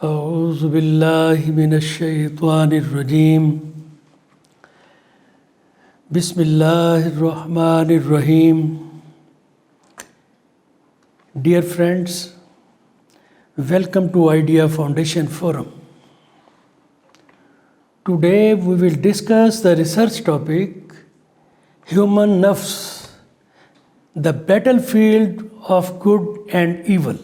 أعوذ بالله من الشيطان الرجيم بسم الله الرحمن الرحيم. Dear friends, welcome to Idea Foundation Forum. Today we will discuss the research topic Human Nafs, the battlefield of good and evil.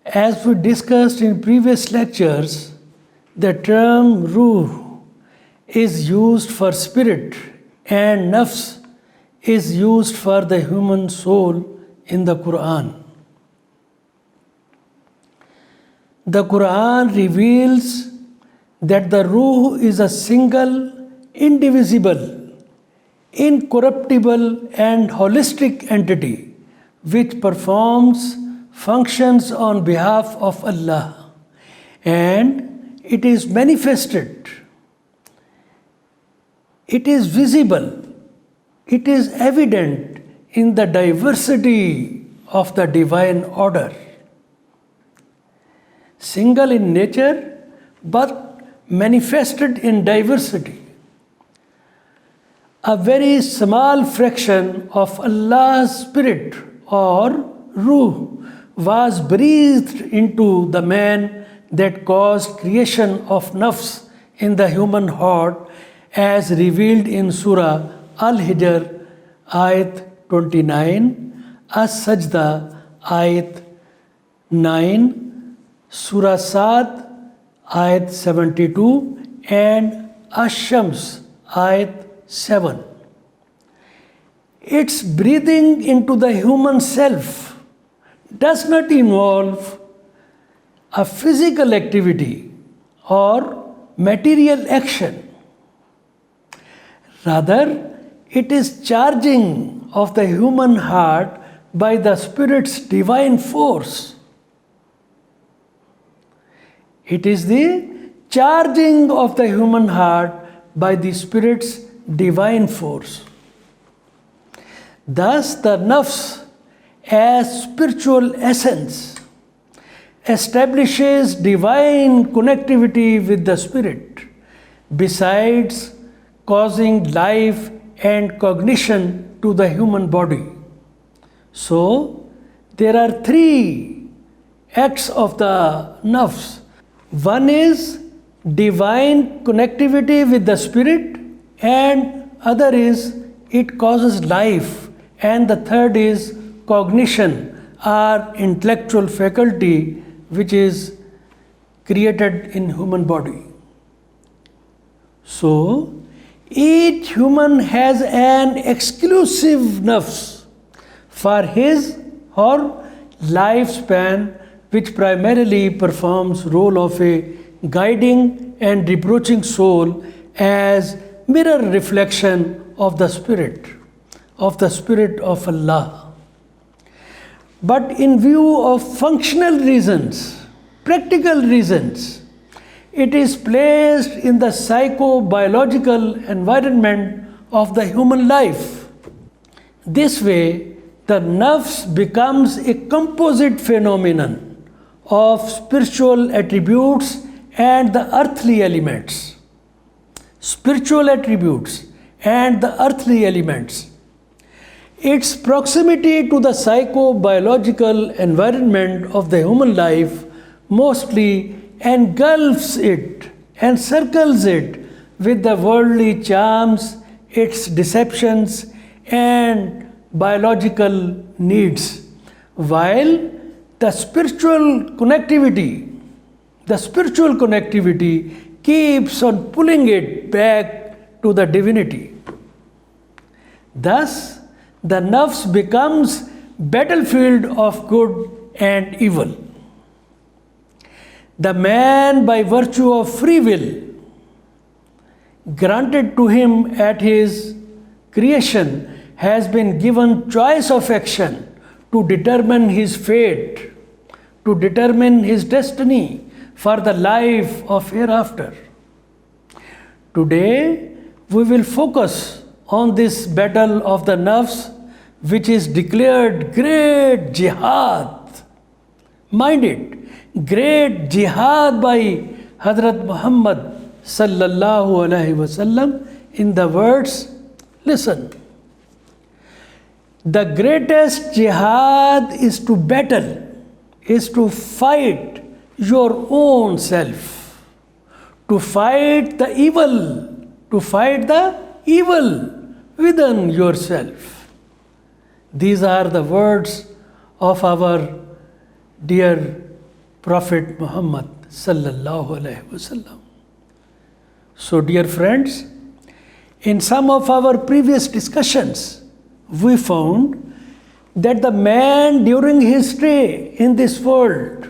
As we discussed in previous lectures, the term ruh is used for spirit and nafs is used for the human soul in the Qur'an. The Qur'an reveals that the ruh is a single, indivisible, incorruptible and holistic entity which performs functions on behalf of Allah, and it is manifested, it is visible, it is evident in the diversity of the divine order. Single in nature but manifested in diversity. A very small fraction of Allah's spirit or ruh was breathed into the man that caused creation of nafs in the human heart as revealed in Surah Al-Hijr, Ayat 29, As-Sajda, Ayat 9, Surah Sad, Ayat 72, and Ash-Shams, Ayat 7. Its breathing into the human self does not involve a physical activity or material action. Rather, it is charging of the human heart by the Spirit's divine force. It is the charging of the human heart by the Spirit's divine force. Thus, the nafs as spiritual essence establishes divine connectivity with the Spirit, besides causing life and cognition to the human body. So, there are three acts of the nafs. One is divine connectivity with the Spirit, and other is it causes life, and the third is cognition or intellectual faculty which is created in human body. So, each human has an exclusive nafs for his or lifespan, which primarily performs role of a guiding and reproaching soul as mirror reflection of the Spirit of Allah. But in view of functional reasons, practical reasons, it is placed in the psychobiological environment of the human life. This way, the nafs becomes a composite phenomenon of spiritual attributes and the earthly elements. Spiritual attributes and the earthly elements. Its proximity to the psychobiological environment of the human life mostly engulfs it and circles it with the worldly charms, its deceptions and biological needs, while the spiritual connectivity keeps on pulling it back to the divinity. Thus, the nafs becomes battlefield of good and evil. The man, by virtue of free will granted to him at his creation, has been given choice of action to determine his fate, to determine his destiny for the life of hereafter. Today, we will focus on this battle of the nafs, which is declared great jihad, Mind it, great jihad by Hazrat Muhammad sallallahu alaihi wasallam in the words, listen, the greatest jihad is to battle, is to fight your own self, to fight the evil within yourself. These are the words of our dear Prophet Muhammad sallallahu alaihi wasallam. So dear friends, in some of our previous discussions, we found that the man during his stay in this world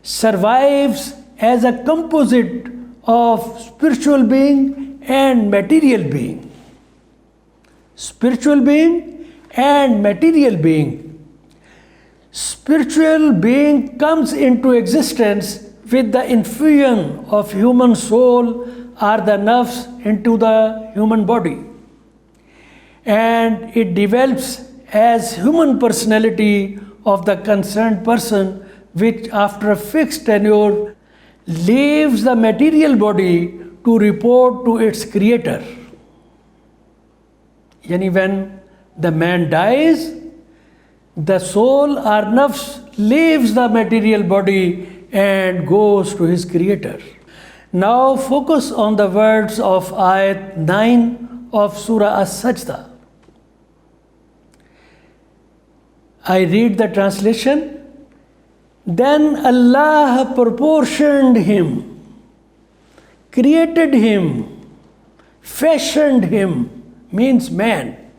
survives as a composite of spiritual being and material being. Spiritual being and material being. Spiritual being comes into existence with the infusion of human soul or the nafs into the human body. And it develops as human personality of the concerned person, which after a fixed tenure leaves the material body to report to its creator. Yani when the man dies, the soul or nafs leaves the material body and goes to his creator. Now focus on the words of ayat 9 of Surah As-Sajda. I read the translation. Then Allah proportioned him, created him, fashioned him, means man.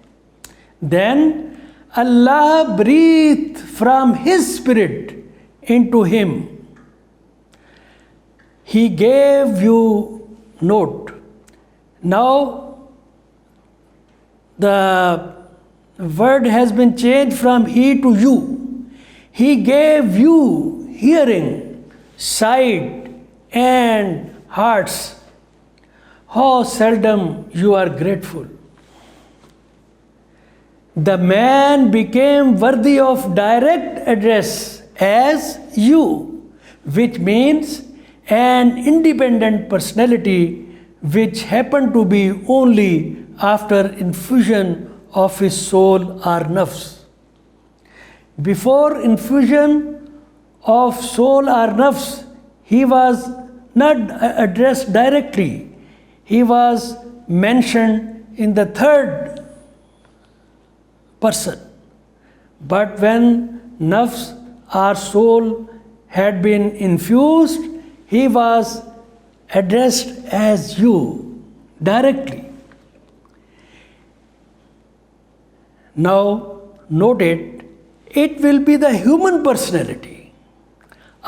Then Allah breathed from His Spirit into him. He gave you note. Now the word has been changed from he to you. He gave you hearing, sight, and hearts. How seldom you are grateful. The man became worthy of direct address as you, which means an independent personality, which happened to be only after infusion of his soul or nafs. Before infusion of soul or nafs, he was not addressed directly. He was mentioned in the third person. But when nafs or soul had been infused, he was addressed as you directly. Now note it, it will be the human personality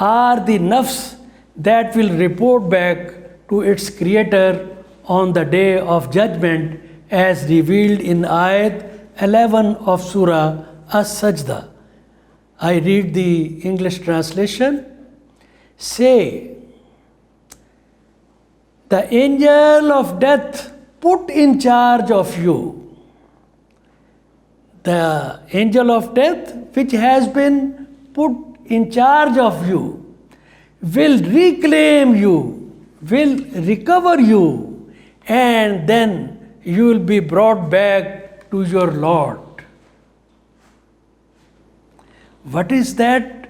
or the nafs that will report back to its creator on the day of judgment, as revealed in ayat 11 of Surah As-Sajda. I read the English translation. Say, the angel of death put in charge of you. The angel of death, which has been put in charge of you, will reclaim you, will recover you, and then you will be brought back to your Lord. What is that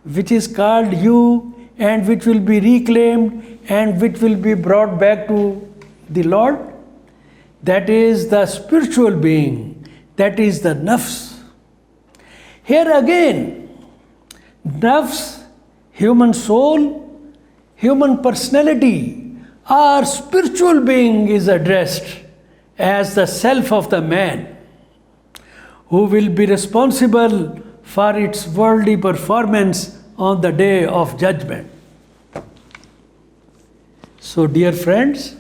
which is called you and which will be reclaimed and which will be brought back to the Lord? That is the spiritual being, that is the nafs. Here again, nafs, human soul, human personality, or spiritual being is addressed as the self of the man, who will be responsible for its worldly performance on the day of judgment. So, dear friends,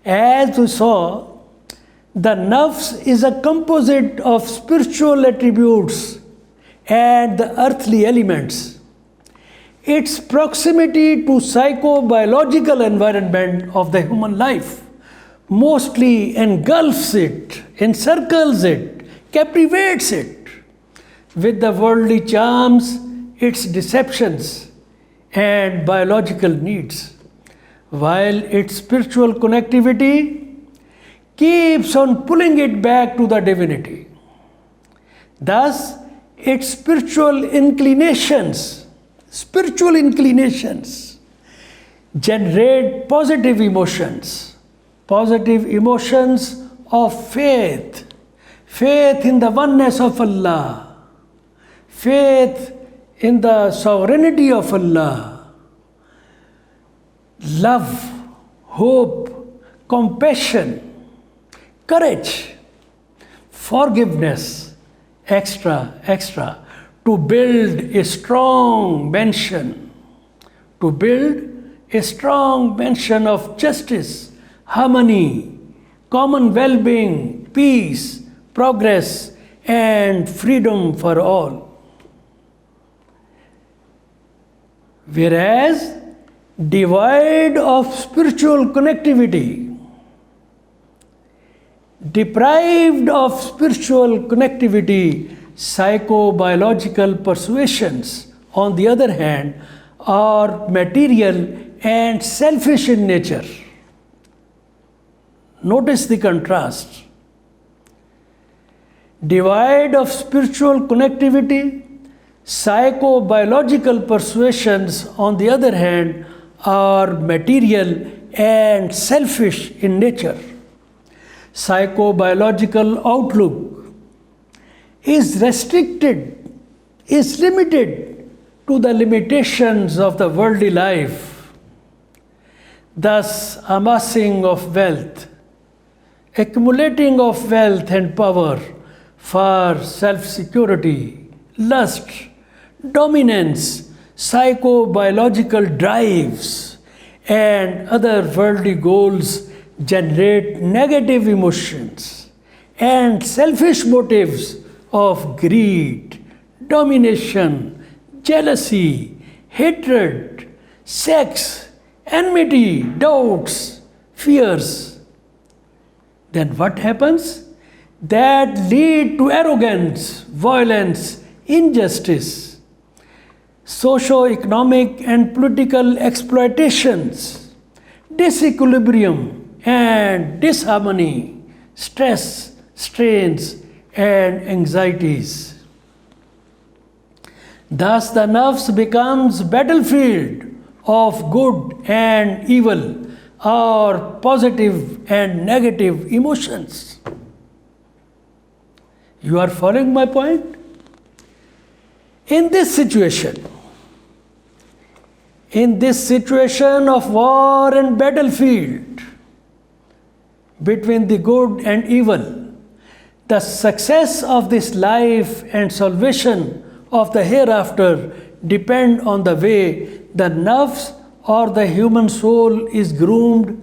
as we saw, the nafs is a composite of spiritual attributes and the earthly elements. Its proximity to psychobiological environment of the human life mostly engulfs it, encircles it, captivates it with the worldly charms its deceptions and biological needs, while its spiritual connectivity keeps on pulling it back to the divinity. Thus, its spiritual inclinations generate positive emotions of faith in the oneness of Allah, faith in the sovereignty of Allah, love, hope, compassion, courage, forgiveness, etc., to build a strong mansion, of justice, harmony, common well-being, peace, progress, and freedom for all. Whereas, devoid of spiritual connectivity, deprived of spiritual connectivity, psychobiological persuasions, on the other hand, are material and selfish in nature. Notice the contrast. Devoid of spiritual connectivity, psychobiological persuasions, on the other hand, are material and selfish in nature. Psychobiological outlook is limited to the limitations of the worldly life. Thus, amassing of wealth, accumulating of wealth and power for self-security, lust, dominance, psychobiological drives, and other worldly goals generate negative emotions and selfish motives of greed, domination, jealousy, hatred, sex, enmity, doubts, fears. Then what happens? That lead to arrogance, violence, injustice, socio-economic and political exploitations, disequilibrium and disharmony, stress, strains, and anxieties. Thus, the Nafs becomes battlefield of good and evil, or positive and negative emotions. You are following my point? In this situation of war and battlefield between the good and evil, the success of this life and salvation of the hereafter depend on the way the nafs or the human soul is groomed,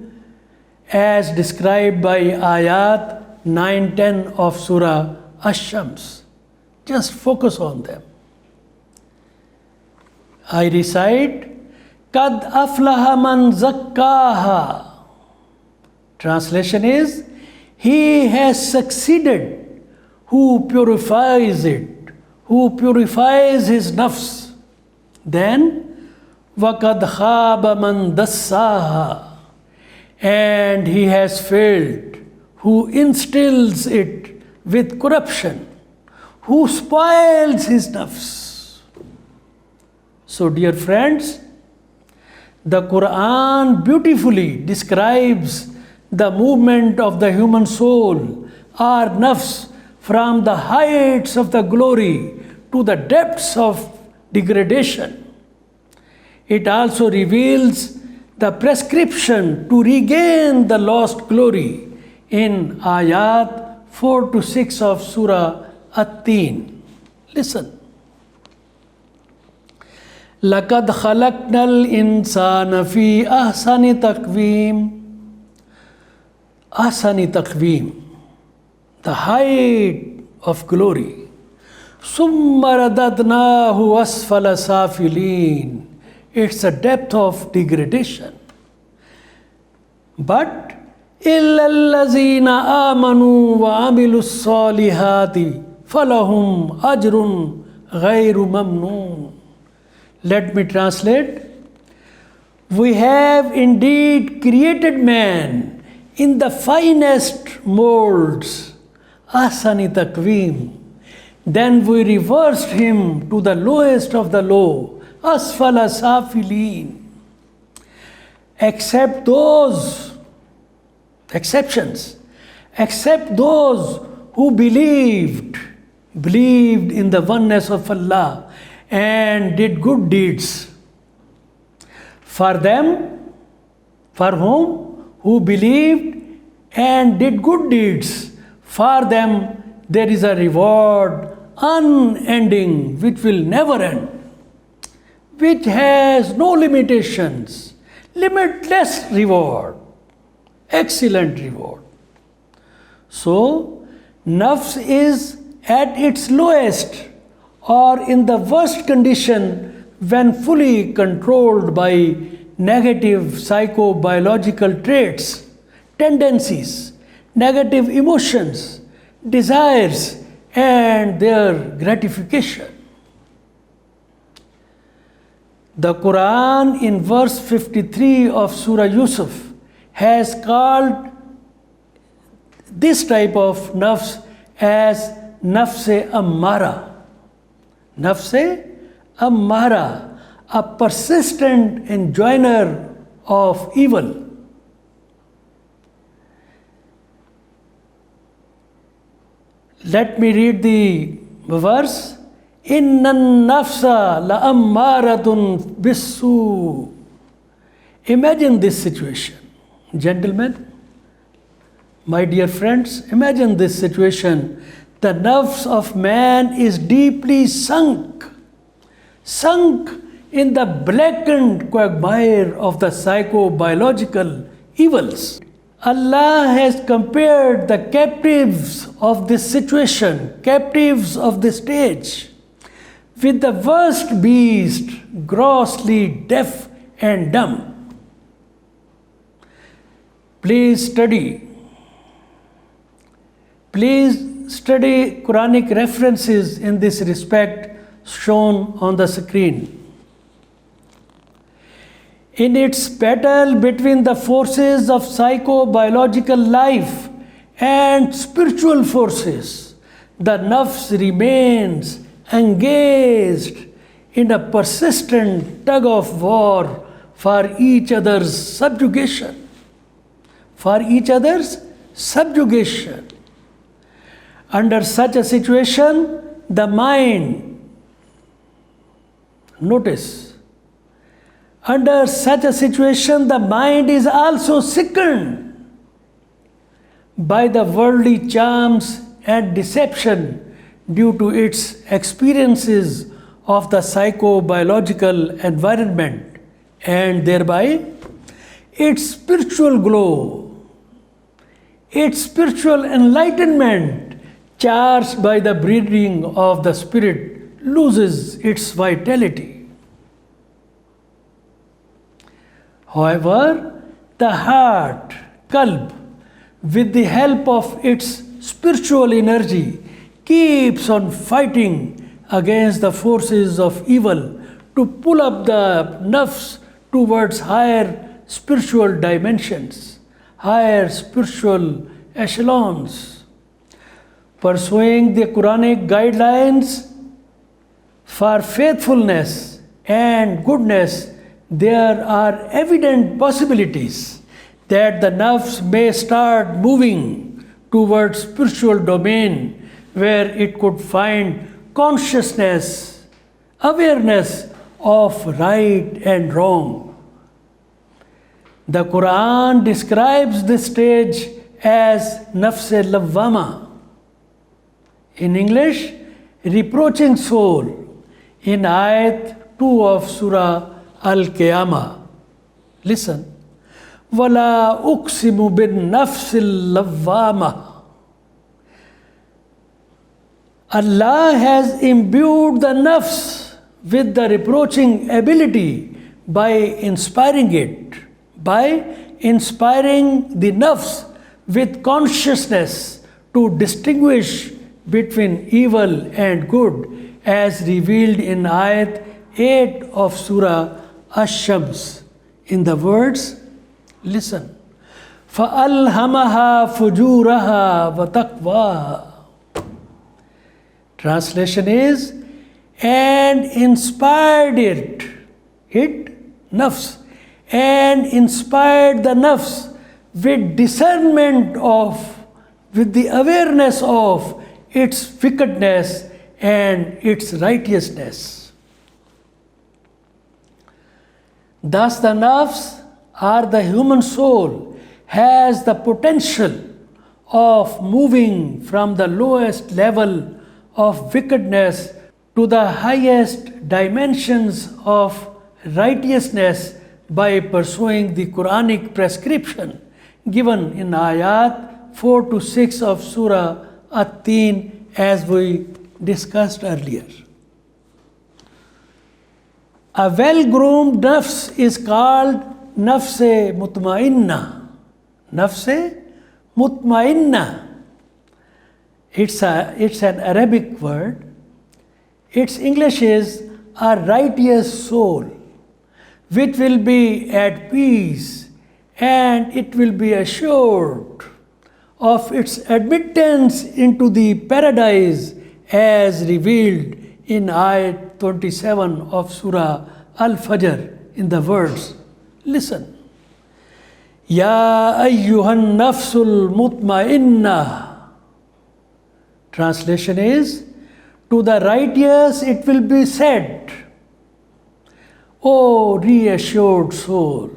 as described by ayat 9-10 of Surah Ash-Shams. Just focus on them. I recite, Kad aflaha man zakkaha. Translation is, he has succeeded who purifies it, who purifies his nafs. Then, وَقَدْ خَابَ مَنْ دَسَّاهَا. And he has failed who instills it with corruption, who spoils his nafs. So, dear friends, the Qur'an beautifully describes the movement of the human soul, our nafs, from the heights of the glory to the depths of degradation. It also reveals the prescription to regain the lost glory in ayat 4-6 of Surah At-Teen. Listen. لَقَدْ خَلَقْنَا الْإِنسَانَ فِي أَحْسَنِ تَقْوِيمٍ. Ahsani taqweem, the height of glory. Summa radadnahu asfala safilin. It's a depth of degradation. But إِلَّا الَّذِينَ آمَنُوا وَعَمِلُوا الصَّالِحَاتِ فَلَهُمْ أَجْرٌ غَيْرُ مَمْنُونٍ. Let me translate. We have indeed created man in the finest molds, ahsani taqweem. Then we reversed him to the lowest of the low, asfala safilin. Except those who believed in the oneness of Allah and did good deeds. For whom who believed and did good deeds, for them there is a reward unending, which will never end, which has no limitations, limitless reward, excellent reward. So, Nafs is at its lowest or in the worst condition when fully controlled by negative psychobiological traits, tendencies, negative emotions, desires, and their gratification. The Quran in verse 53 of Surah Yusuf has called this type of nafs as nafs-e ammara. Nafs-e ammara, a persistent enjoiner of evil. Let me read the verse. Inna nafsa la ammaratun bisu. Imagine this situation. Gentlemen, my dear friends, imagine this situation. The nafs of man is deeply sunk in the blackened quagmire of the psychobiological evils. Allah has compared the captives of this situation, captives of this stage, with the worst beast, grossly deaf and dumb. Please study Quranic references in this respect shown on the screen. In its battle between the forces of psychobiological life and spiritual forces, the nafs remains engaged in a persistent tug of war for each other's subjugation. Under such a situation, the mind, under such a situation, the mind is also sickened by the worldly charms and deception due to its experiences of the psychobiological environment, and thereby its spiritual glow, its spiritual enlightenment, charged by the breathing of the spirit, loses its vitality. However, the heart, qalb, with the help of its spiritual energy, keeps on fighting against the forces of evil to pull up the nafs towards higher spiritual dimensions, higher spiritual echelons. Pursuing the Quranic guidelines for faithfulness and goodness, there are evident possibilities that the nafs may start moving towards spiritual domain where it could find consciousness, awareness of right and wrong. The Quran describes this stage as nafs-e-lawwama. In English, reproaching soul, in ayat 2 of Surah Al-Qiyamah. Listen. وَلَا أُقْسِمُ بِالنَّفْسِ اللَّوَّامَةِ. Allah has imbued the nafs with the reproaching ability by inspiring the nafs with consciousness to distinguish between evil and good, as revealed in ayat 8 of Surah Ash-Shams in the words, listen, فَأَلْهَمَهَا فُجُورَهَا وَتَقْوَاهَا. Translation is, and inspired it, Nafs, and inspired the Nafs with discernment of, with the awareness of its wickedness and its righteousness. Thus the Nafs, or the human soul, has the potential of moving from the lowest level of wickedness to the highest dimensions of righteousness by pursuing the Qur'anic prescription given in ayat 4 to 6 of Surah At-Teen, as we discussed earlier. A well-groomed nafs is called nafs-e mutmainna. Nafs-e mutmainna. It's an Arabic word. Its English is a righteous soul, which will be at peace, and it will be assured of its admittance into the paradise as revealed in ayat 27 of Surah Al-Fajr in the words, listen, Ya ayyuhan nafsul mutmainna. Translation is, to the righteous it will be said, O reassured soul.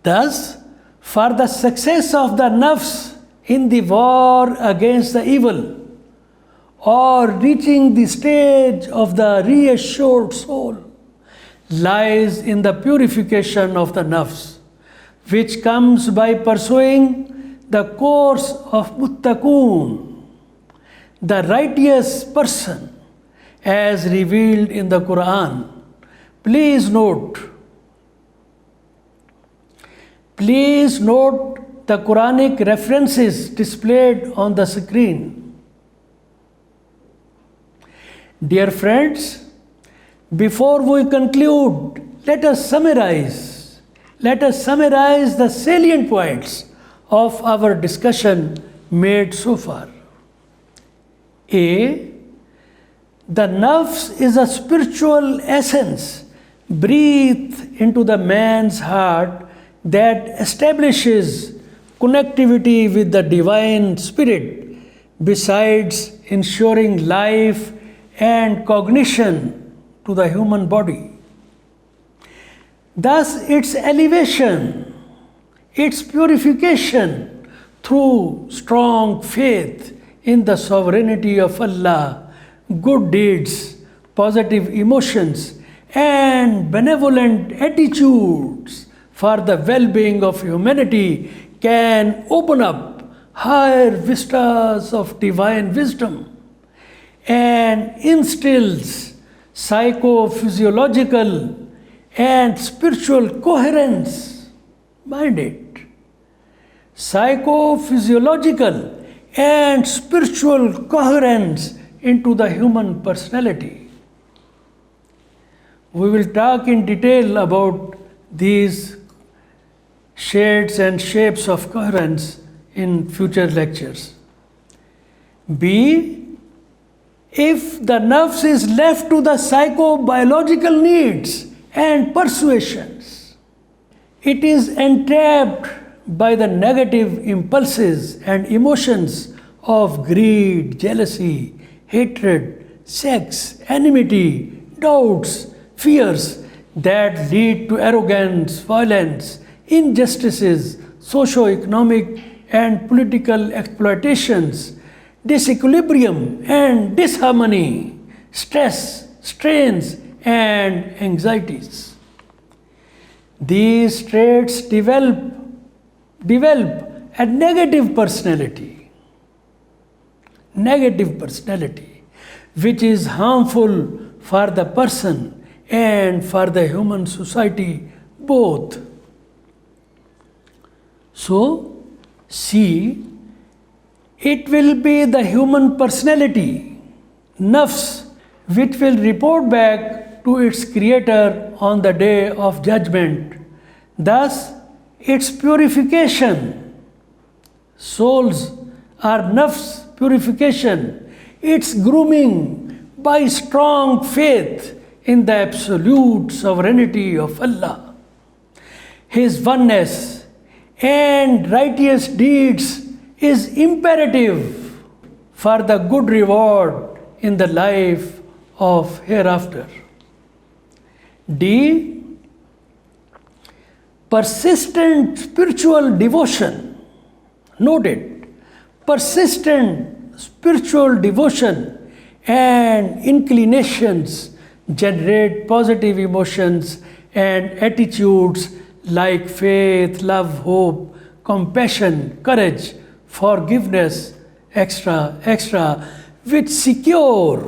Thus, for the success of the nafs in the war against the evil, or reaching the stage of the reassured soul, lies in the purification of the nafs, which comes by pursuing the course of muttaqoon, the righteous person, as revealed in the Qur'an. Please note the Quranic references displayed on the screen. Dear friends, before we conclude, let us summarize the salient points of our discussion made so far. A. The nafs is a spiritual essence breathed into the man's heart that establishes connectivity with the divine spirit, besides ensuring life and cognition to the human body. Thus, its elevation, its purification through strong faith in the sovereignty of Allah, good deeds, positive emotions, and benevolent attitudes for the well-being of humanity can open up higher vistas of divine wisdom and instills psychophysiological and spiritual coherence. Mind it. Psychophysiological and spiritual coherence into the human personality. We will talk in detail about these shades and shapes of coherence in future lectures. B. If the nafs is left to the psychobiological needs and persuasions, it is entrapped by the negative impulses and emotions of greed, jealousy, hatred, sex, enmity, doubts, fears that lead to arrogance, violence, injustices, socio-economic and political exploitations, disequilibrium and disharmony, stress, strains, and anxieties. These traits develop a negative personality, which is harmful for the person and for the human society both. So, C. It will be the human personality, nafs, which will report back to its creator on the day of judgment. Thus, its purification, souls are nafs purification, its grooming by strong faith in the absolute sovereignty of Allah, His oneness and righteous deeds is imperative for the good reward in the life of hereafter. D. Persistent spiritual devotion. Noted, persistent spiritual devotion and inclinations generate positive emotions and attitudes like faith, love, hope, compassion, courage, forgiveness, etc., which secure,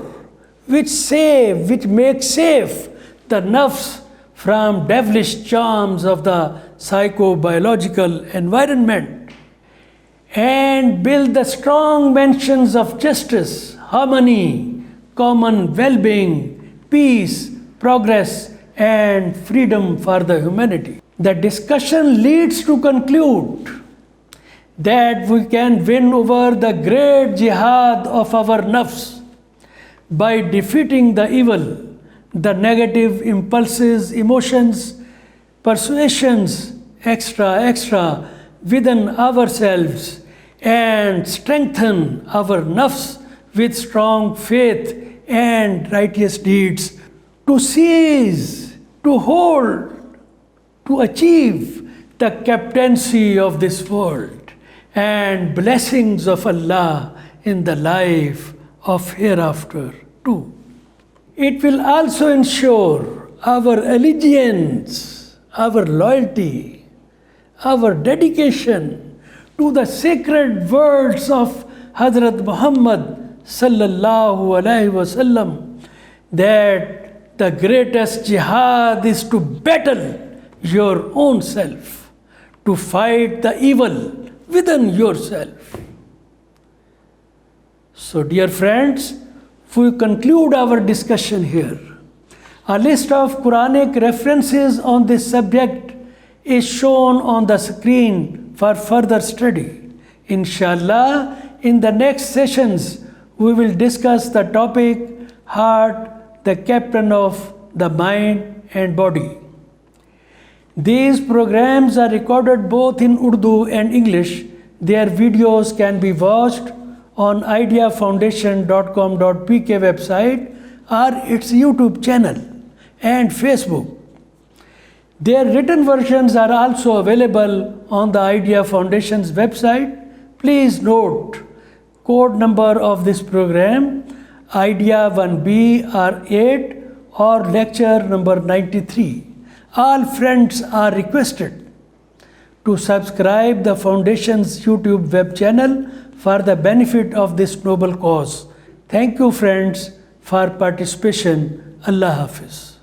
which save, which make safe the nafs from devilish charms of the psychobiological environment and build the strong mansions of justice, harmony, common well-being, peace, progress, and freedom for the humanity. The discussion leads to conclude that we can win over the great jihad of our nafs by defeating the evil, the negative impulses, emotions, persuasions, etc., within ourselves and strengthen our nafs with strong faith and righteous deeds to seize, to hold, to achieve the captaincy of this world and blessings of Allah in the life of hereafter too. It will also ensure our allegiance, our loyalty, our dedication to the sacred words of Hazrat Muhammad sallallahu alaihi wasallam that the greatest jihad is to battle your own self, to fight the evil within yourself. So, dear friends, we conclude our discussion here. A list of Quranic references on this subject is shown on the screen for further study. Inshallah, in the next sessions, we will discuss the topic heart, the captain of the mind and body. These programs are recorded both in Urdu and English. Their videos can be watched on ideafoundation.com.pk website or its YouTube channel and Facebook. Their written versions are also available on the Idea Foundation's website. Please note, code number of this program, Idea 1B or 8 or lecture number 93. All friends are requested to subscribe the Foundation's YouTube web channel for the benefit of this noble cause. Thank you, friends, for participation. Allah Hafiz.